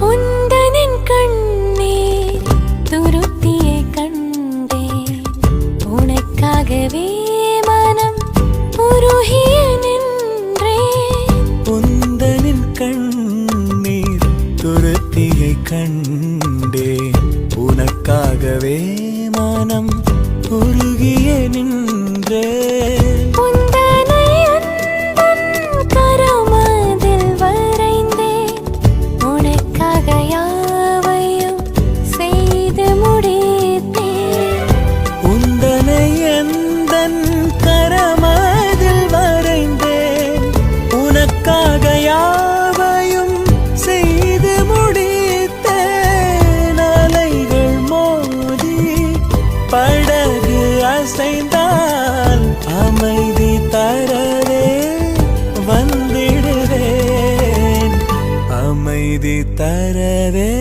உந்தனின் கண்ணீர் துருத்தியை கண்டேன். உனக்காகவே மனம் உருகிய நின்றேன். உந்தனின் கண்ணீர் துருத்தியை கண்டேன். உனக்காகவே மனம் உருகிய நின்றேன். உந்தனை அன்பன் கரமதில் வரைந்தேன். உனக்காக யாவையும் செய்து முடித்தேன். உந்தனை எந்தன் கரமதில் வரைந்தேன். உனக்காக யாவையும் செய்து முடித்தேன். அலைகள் மோதி படகு அசைந்தால் அமைதி தரவே வந்திடுவேன். அமைதி தரவே